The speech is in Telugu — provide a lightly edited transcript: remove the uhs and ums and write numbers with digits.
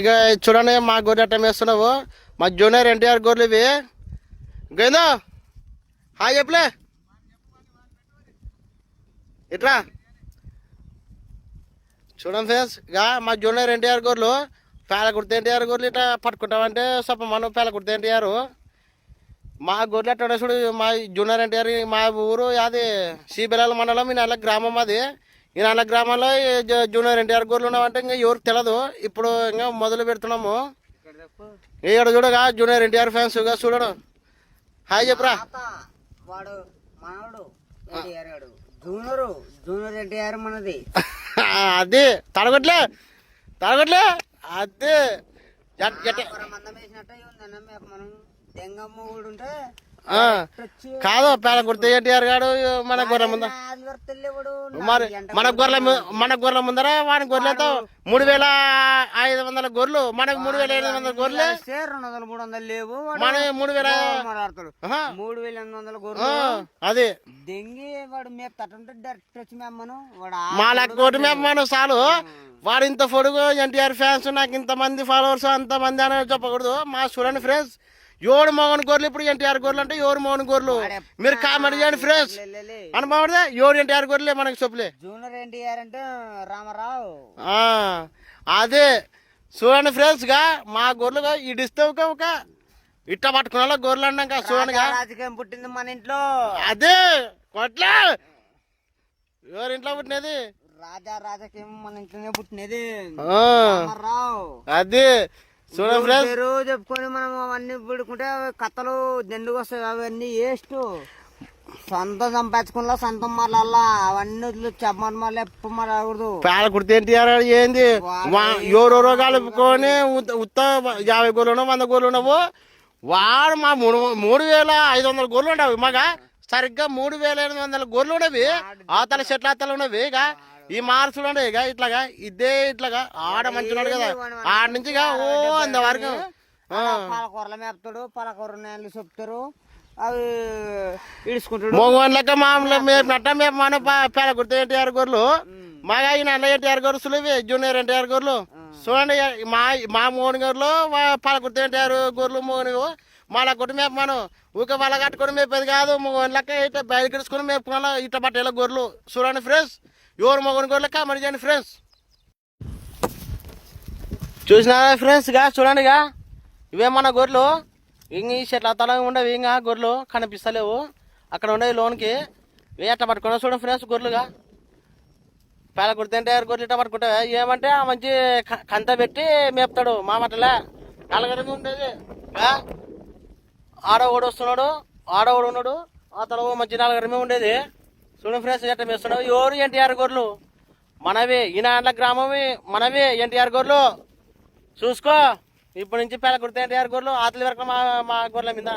ఇక చూడండి మా గొర్రె అట్టం వేస్తున్నావు. మా జూనియర్ ఎన్టీఆర్ గొర్రెలు ఇవి. గోయిందో హాయ్ చెప్పలే ఇట్లా చూడండి ఫ్రెండ్స్. ఇక మా జూనియర్ ఎన్టీఆర్ గొర్రెలు పేల కుడితే ఎన్టీఆర్ గొర్రెలు ఇట్లా పట్టుకుంటామంటే సొప్ప మనం పేల కుడితే ఎన్టీఆర్ మా గొర్రెలు అట్లా చూడు. మా జూనియర్ ఎన్టీఆర్ మా ఊరు అది శ్రీబెల్లాల మండలం ఈ నెల గ్రామం. అది ఈ నెల గ్రామంలో జూనియర్ ఎన్టీఆర్ గొర్రెలు ఉన్నామంటే ఇంకా ఎవరికి తెలియదు. ఇప్పుడు ఇంకా మొదలు పెడుతున్నాము. ఇక్కడ చూడగా జూనియర్ ఎన్టీఆర్ ఫ్యాన్స్ చూడడం. హాయ్ చెప్పరా. వాడు మనోడు ఎన్టీఆర్ గాడు జూనియర్ ఎన్టీఆర్ మనది. అది తడగట్లే అది మందం వేసినట్టే ఉందన్న మనం దెంగమ్మ కూడా ఉంటే కాదు పేద కుడితే ఎన్టీఆర్ గాడు మన గొర్రెల ముందర మరి మన గొర్రెల ముందర వాడి గొర్రెలతో 3,500 గొర్రెలు మనకు 3,800 గొర్రెలు 200-300 లేవు. మన 3,800 గొర్రెలు అది దెంగి వాడు మేము తట్టుంటే డైరెక్ట్ వచ్చి మేమ్మను వాడు మా లెక్క కొట్టి మేమ్మను చాలు. వాడు ఇంత పొడుగు ఎన్టీఆర్ ఫ్యాన్స్ నాకు ఇంతమంది ఫాలోవర్స్ అంతమంది అని చెప్పకూడదు. మా చూడండి ఫ్రెండ్స్ 7 మోగన్ గొర్రెలు. ఇప్పుడు ఎన్టీఆర్ గొర్రెలు అంటే 7 మోగన్ గొర్రెలు. మీరు కామెడీ చేయండి ఫ్రెండ్స్ అనుభవదే 7 ఎన్టీఆర్ గొర్రెలే మనకి చెప్పలే. జూనియర్ ఎన్టీఆర్ అంటే రామారావు. అదే చూడండి ఫ్రెండ్స్ గా మా గొర్రెలుగా ఇడిస్తే ఒక ఇట్ట పట్టుకున్న గొర్రెలు అన్నాక చూడండి. రాజకీయం పుట్టింది మన ఇంట్లో. అదే కొట్లా ఎవరి ఇంట్లో పుట్టినది రాజకీయం మన ఇంట్లోనే పుట్టినది. అది చూడండి ఫ్రెండ్స్ రోజు చెప్పుకొని మనం అవన్నీ పుడుకుంటే కథలు దండుకు వస్తాయి. అవన్నీ వేస్ట్. సొంతం సంపాదించుకున్నా సొంతం మళ్ళా అవన్నీ చెప్పమని మళ్ళీ ఎప్పుడు మాట్లాడకూడదు. పేల కుడితే ఎన్టీఆర్ ఏంది ఎవరెవరో కలుపుకొని ఉత్త 50 గోళ్ళు 100 గోళ్ళు ఉండవు. వాడు మా 3,500 గోళ్ళు ఉండవు. మగ సరిగ్గా 3,800 గోళ్ళు ఉండవి. ఆతల చెట్ల ఆతలు ఉన్నవి. ఇక ఈ మారు చూడండి ఇక ఇట్లాగా ఇదే ఇట్లాగా ఆడ మంచివాడు కదా. ఆడ నుంచి ఓ అంతవరకు పాలకూరలు మేపుతాడు. పాలకూర నేలు చెప్తారు అవి ఇడుచుకుంటాడు. మగవాళ్ళ లెక్క మామూలు మేపినట్ట మేము మన పేద కుడితే ఎన్టీఆర్ గొర్రెలు మగా ఈ నెల ఎన్టీఆర్ గొర్రెలు సులువి జూనియర్ ఎన్టీఆర్ గొర్రెలు చూడండి. మా మోహన్ గొర్రెలు పాల కుడితే ఎన్టీఆర్ గొర్రెలు మోహన్ మళ్ళా కొట్టి మేపు మనం ఊక వాళ్ళ కట్టుకొని మేపేది కాదు. మగవాళ్ళ లెక్క ఇట్లా బయట కిడుచుకొని మేపుకోవాలి. ఇట్లా పట్టేలా గొర్రెలు చూడండి ఫ్రెండ్స్. ఎవరు మగని గొర్రెలు కామెడీ చేయండి ఫ్రెండ్స్. చూసినా ఫ్రెండ్స్ గా చూడండి. ఇవే మన గొర్రెలు. ఇంక ఈ చెట్ల తల ఉండవు. ఇంకా గొర్రెలు కనిపిస్తలేవు. అక్కడ ఉండేవి లోన్కి ఇవి ఎట్లా పట్టుకున్నా చూడండి ఫ్రెండ్స్. గొర్రెలుగా పేల కుడితే గొర్రెలు ఇట్లా పట్టుకుంటావా ఏమంటే ఆ మంచి కంత పెట్టి మేపుతాడు. మా మటలే నలగడమే ఉండేది. ఆడవాడు వస్తున్నాడు, ఆడవాడు ఉన్నాడు. ఆ తల మంచి నలగడమే ఉండేది. చూడండి ఫ్రెండ్స్ ఎట్లా మేస్తున్నాడు. ఎవరు ఎన్టీఆర్ గొర్రెలు మనవి. ఈనాళ్ళ గ్రామం మనవి ఎన్టీఆర్ గొర్రెలు చూసుకో. ఇప్పటి నుంచి పేల కుడితే ఎన్టీఆర్ గొర్రెలు ఆతలి వరకు మా గొర్రెల మీద.